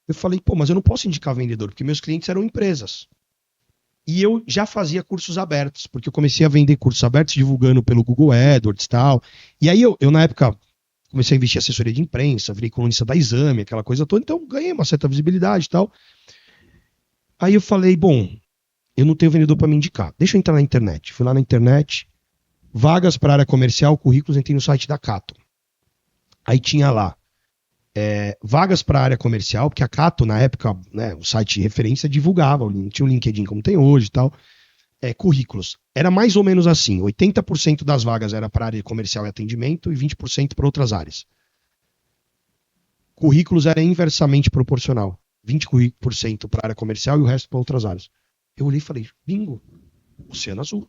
eu falei, pô, mas eu não posso indicar vendedor, porque meus clientes eram empresas. E eu já fazia cursos abertos, porque eu comecei a vender cursos abertos, divulgando pelo Google AdWords e tal. E aí eu na época, comecei a investir em assessoria de imprensa, virei colunista da Exame, aquela coisa toda, então ganhei uma certa visibilidade e tal. Aí eu falei, bom, eu não tenho vendedor para me indicar, deixa eu entrar na internet. Fui lá na internet, vagas para área comercial, currículos, entrei no site da Cato. Aí tinha lá, vagas para área comercial, porque a Cato, na época, né, o site de referência divulgava, tinha um LinkedIn como tem hoje e tal, currículos. Era mais ou menos assim, 80% das vagas era para área comercial e atendimento e 20% para outras áreas. Currículos era inversamente proporcional, 20% para área comercial e o resto para outras áreas. Eu olhei e falei, bingo, Oceano Azul,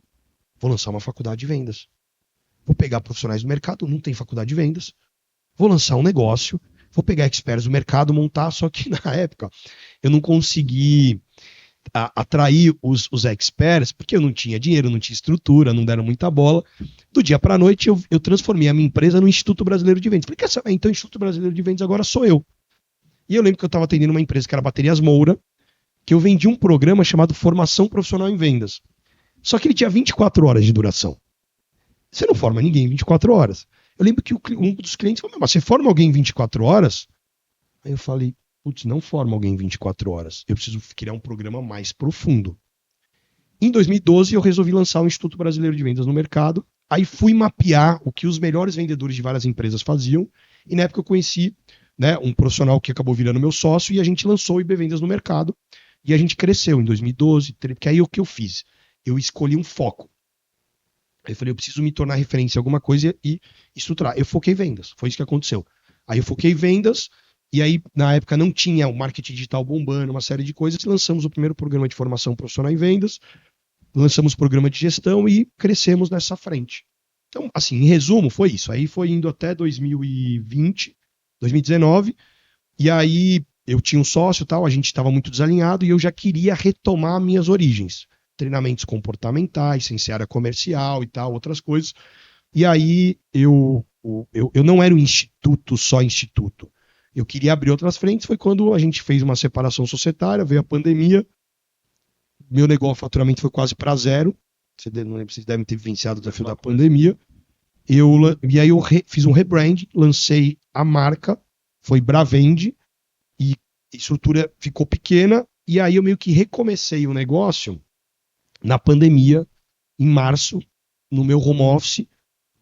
vou lançar uma faculdade de vendas. Vou pegar profissionais do mercado, não tem faculdade de vendas, vou lançar um negócio, vou pegar experts do mercado, montar, só que na época eu não consegui atrair os experts, porque eu não tinha dinheiro, não tinha estrutura, não deram muita bola. Do dia para a noite eu transformei a minha empresa no Instituto Brasileiro de Vendas. Falei, quer saber? Então o Instituto Brasileiro de Vendas agora sou eu. E eu lembro que eu estava atendendo uma empresa que era Baterias Moura, que eu vendi um programa chamado Formação Profissional em Vendas. Só que ele tinha 24 horas de duração. Você não forma ninguém em 24 horas. Eu lembro que um dos clientes falou, mas você forma alguém em 24 horas? Aí eu falei, putz, não forma alguém em 24 horas. Eu preciso criar um programa mais profundo. Em 2012, eu resolvi lançar o Instituto Brasileiro de Vendas no mercado. Aí fui mapear o que os melhores vendedores de várias empresas faziam. E na época eu conheci, né, um profissional que acabou virando meu sócio e a gente lançou o IB Vendas no mercado. E a gente cresceu em 2012, porque aí o que eu fiz? Eu escolhi um foco. Aí eu falei, eu preciso me tornar referência em alguma coisa e estruturar. Eu foquei vendas, foi isso que aconteceu. Aí eu foquei vendas, e aí na época não tinha o marketing digital bombando, uma série de coisas, e lançamos o primeiro programa de formação profissional em vendas, lançamos o programa de gestão e crescemos nessa frente. Então, assim, em resumo, foi isso. Aí foi indo até 2020, 2019, e aí eu tinha um sócio e tal, a gente estava muito desalinhado, e eu já queria retomar minhas origens. Treinamentos comportamentais, sem ser área comercial e tal, outras coisas. E aí eu não era um instituto, só instituto. Eu queria abrir outras frentes, foi quando a gente fez uma separação societária, veio a pandemia, meu negócio, faturamento foi quase para zero, vocês devem ter vivenciado o desafio da pandemia. E aí eu fiz um rebrand, lancei a marca, foi Bravende, e a estrutura ficou pequena, e aí eu meio que recomecei o negócio na pandemia, em março, no meu home office,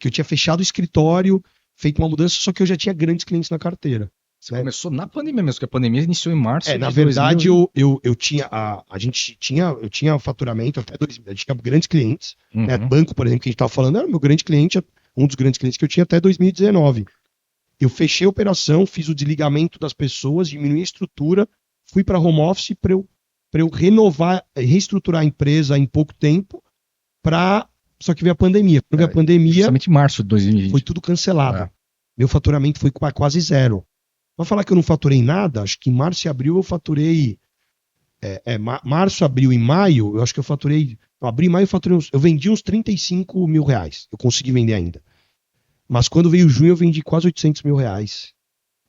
que eu tinha fechado o escritório, feito uma mudança, só que eu já tinha grandes clientes na carteira. Você começou na pandemia mesmo, que a pandemia iniciou em março. Na verdade, eu tinha faturamento até 2000, eu tinha grandes clientes, né? Banco, por exemplo, que a gente estava falando, era o meu grande cliente, um dos grandes clientes que eu tinha até 2019. Eu fechei a operação, fiz o desligamento das pessoas, diminuí a estrutura, fui para home office para eu renovar, reestruturar a empresa em pouco tempo, só que veio a pandemia. Quando veio a pandemia, justamente em março de 2020. foi tudo cancelado. Meu faturamento foi quase zero. Vou falar que eu não faturei nada, acho que em março e abril eu faturei, março, abril e maio, eu acho que eu faturei, abril e maio eu vendi uns 35 mil reais, eu consegui vender ainda. Mas quando veio junho eu vendi quase 800 mil reais.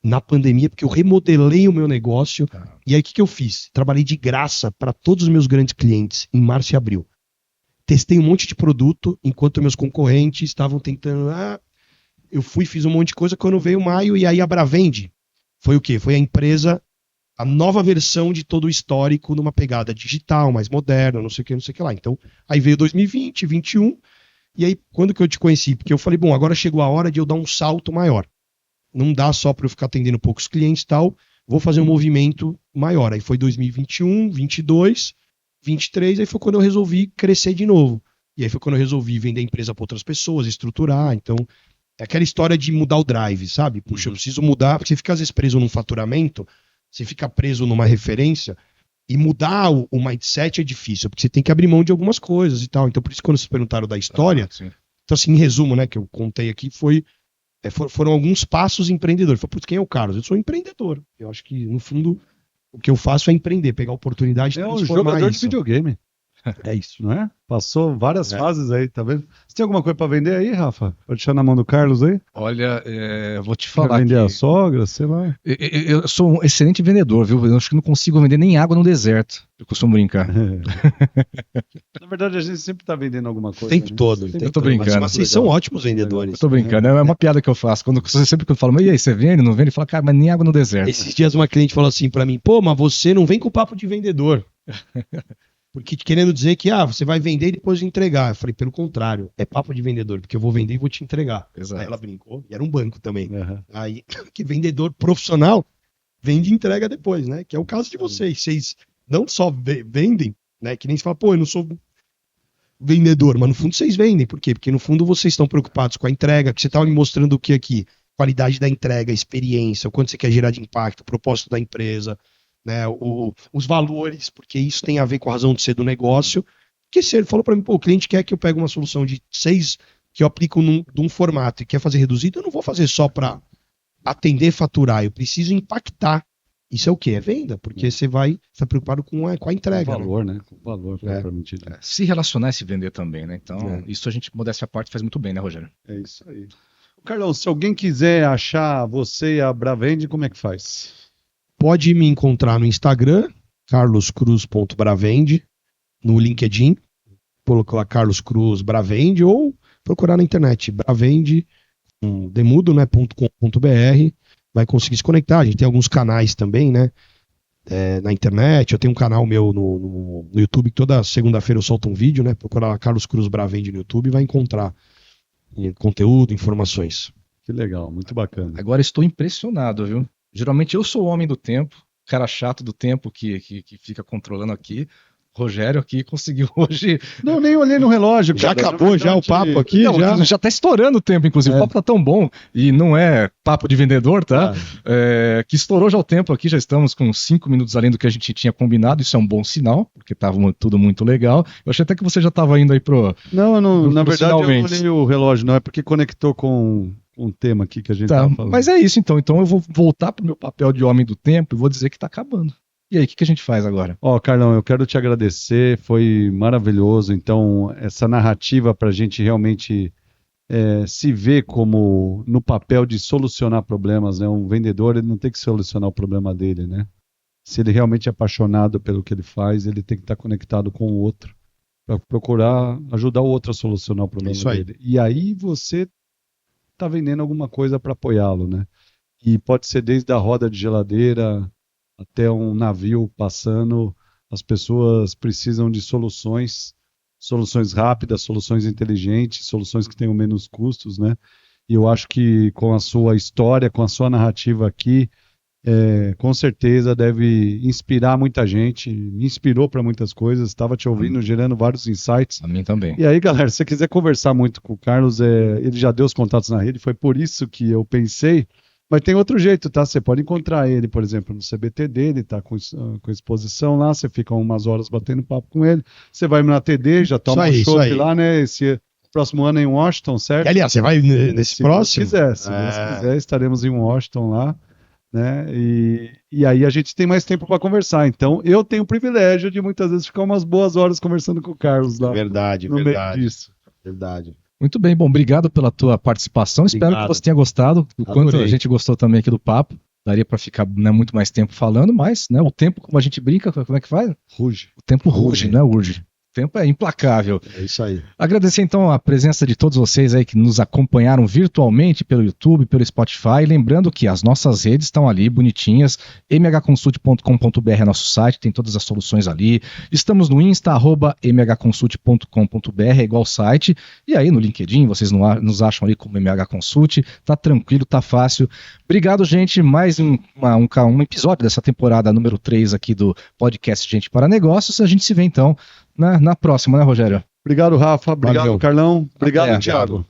Na pandemia, porque eu remodelei o meu negócio. E aí o que eu fiz? Trabalhei de graça para todos os meus grandes clientes em março e abril. Testei um monte de produto, enquanto meus concorrentes estavam tentando... eu fiz um monte de coisa. Quando veio maio, e aí a Bravende foi o quê? Foi a empresa, a nova versão de todo o histórico numa pegada digital, mais moderna, não sei o que lá. Então, aí veio 2020, 2021, e aí quando que eu te conheci? Porque eu falei, bom, agora chegou a hora de eu dar um salto maior. Não dá só para eu ficar atendendo poucos clientes e tal, vou fazer um movimento maior. Aí foi 2021, 22, 23, aí foi quando eu resolvi crescer de novo. E aí foi quando eu resolvi vender a empresa para outras pessoas, estruturar. Então, é aquela história de mudar o drive, sabe? Puxa, eu preciso mudar, porque você fica às vezes preso num faturamento, você fica preso numa referência, E mudar o mindset é difícil, porque você tem que abrir mão de algumas coisas e tal. Então, por isso, quando vocês perguntaram da história, então, assim, em resumo, né, que eu contei aqui, foram alguns passos empreendedores. Falei, putz, quem é o Carlos? Eu sou empreendedor. Eu acho que, no fundo, o que eu faço é empreender, pegar a oportunidade de É um transformar jogador de isso. videogame, É isso. não é? Passou várias fases aí, tá vendo? Você tem alguma coisa pra vender aí, Rafa? Pra deixar na mão do Carlos aí? Olha, eu vou te Quer falar vender que a sogra, sei lá. eu sou um excelente vendedor, viu? Eu acho que não consigo vender nem água no deserto. Eu costumo brincar. Na verdade, a gente sempre tá vendendo alguma O coisa. tempo né? todo. Sempre o tempo Eu tô todo. brincando. Mas vocês são ótimos vendedores. Eu tô brincando, é uma piada que eu faço. Sempre que eu falo, mas e aí, você vende, não vende? Fala, cara, mas nem água no deserto. Esses dias uma cliente falou assim pra mim, pô, mas você não vem com papo de vendedor. Porque querendo dizer que, você vai vender e depois entregar. Eu falei, pelo contrário, é papo de vendedor, porque eu vou vender e vou te entregar. Exato. Aí ela brincou, e era um banco também. Uhum. Aí, que vendedor profissional vende e entrega depois, né? Que é o caso de vocês. Vocês não só vendem, né? Que nem se fala, pô, eu não sou vendedor, mas no fundo vocês vendem. Por quê? Porque no fundo vocês estão preocupados com a entrega, que você estava me mostrando o que aqui? Qualidade da entrega, experiência, o quanto você quer gerar de impacto, o propósito da empresa, né? Os valores, porque isso tem a ver com a razão de ser do negócio. Porque se ele falou para mim, pô, o cliente quer que eu pegue uma solução de 6 que eu aplico num formato e quer fazer reduzido, eu não vou fazer só para atender, faturar, eu preciso impactar. Isso é o quê? É venda, porque você vai estar preocupado com a entrega. Com valor, né? Com valor É. propriamente dito. Se relacionar e se vender também, né? Então, isso a gente, modéstia à parte, faz muito bem, né, Rogério? É isso aí. Carlão, se alguém quiser achar você e a Bravende, como é que faz? Pode me encontrar no Instagram, carloscruz.bravende, no LinkedIn, colocar Carlos Cruz Bravende, ou procurar na internet, bravende, demudo, né, .com.br, vai conseguir se conectar. A gente tem alguns canais também, né, na internet. Eu tenho um canal meu no YouTube, que toda segunda-feira eu solto um vídeo, né, procurar lá Carlos Cruz Bravende no YouTube e vai encontrar conteúdo, informações. Que legal, muito bacana. Agora estou impressionado, viu? Geralmente eu sou o homem do tempo, cara chato do tempo que fica controlando aqui. Rogério aqui conseguiu hoje. Não, nem olhei no relógio, Já cara. acabou já o papo aqui? Não, já? já tá estourando o tempo, inclusive. O papo tá tão bom. E não é papo de vendedor, tá? Que estourou já o tempo aqui. Já estamos com 5 minutos além do que a gente tinha combinado. Isso é um bom sinal, porque tava tudo muito legal. Eu achei até que você já tava indo aí pro. Não, na verdade eu não finalmente. olhei o relógio, não. É porque conectou com um tema aqui que a gente Tá, tava falando. mas é isso então. Então eu vou voltar pro meu papel de homem do tempo e vou dizer que tá acabando. E aí, o que a gente faz agora? Ó, Carlão, eu quero te agradecer, foi maravilhoso. Então, essa narrativa para a gente realmente se ver como no papel de solucionar problemas, né? Um vendedor, ele não tem que solucionar o problema dele, né? Se ele realmente é apaixonado pelo que ele faz, ele tem que estar conectado com o outro para procurar ajudar o outro a solucionar o problema Isso aí. dele. E aí você está vendendo alguma coisa para apoiá-lo, né? E pode ser desde a roda de geladeira até um navio passando. As pessoas precisam de soluções rápidas, soluções inteligentes, soluções que tenham menos custos, né? E eu acho que com a sua história, com a sua narrativa aqui, com certeza deve inspirar muita gente. Me inspirou para muitas coisas, estava te ouvindo, gerando vários insights. A mim também. E aí, galera, se você quiser conversar muito com o Carlos, ele já deu os contatos na rede, foi por isso que eu pensei. Mas tem outro jeito, tá? Você pode encontrar ele, por exemplo, no CBT dele, tá com exposição lá, você fica umas horas batendo papo com ele. Você vai na TD, já toma Isso um chopp aí. lá, né? Esse próximo ano é em Washington, certo? E, aliás, você vai nesse próximo? Se Deus quiser, estaremos em Washington lá, né? E aí a gente tem mais tempo para conversar. Então, eu tenho o privilégio de muitas vezes ficar umas boas horas conversando com o Carlos lá. Verdade, no verdade. meio disso. Verdade. Muito bem, bom, obrigado pela tua participação. Espero Obrigado. que você tenha gostado, o quanto Adorei. a gente gostou também aqui do papo. Daria para ficar muito mais tempo falando, mas o tempo, como a gente brinca, como é que faz? Ruge. O tempo ruge, né? Urge. O tempo é implacável. É isso aí. Agradecer então a presença de todos vocês aí que nos acompanharam virtualmente pelo YouTube, pelo Spotify. Lembrando que as nossas redes estão ali bonitinhas. mhconsult.com.br é nosso site, tem todas as soluções ali. Estamos no Insta, @mhconsult.com.br, é igual o site. E aí no LinkedIn, vocês nos acham ali como MH Consult. Tá tranquilo, tá fácil. Obrigado, gente. Mais um episódio dessa temporada número 3 aqui do podcast Gente para Negócios. A gente se vê então na próxima, né, Rogério? Obrigado, Rafa. Obrigado, Valeu. Carlão. Obrigado, Até. Thiago.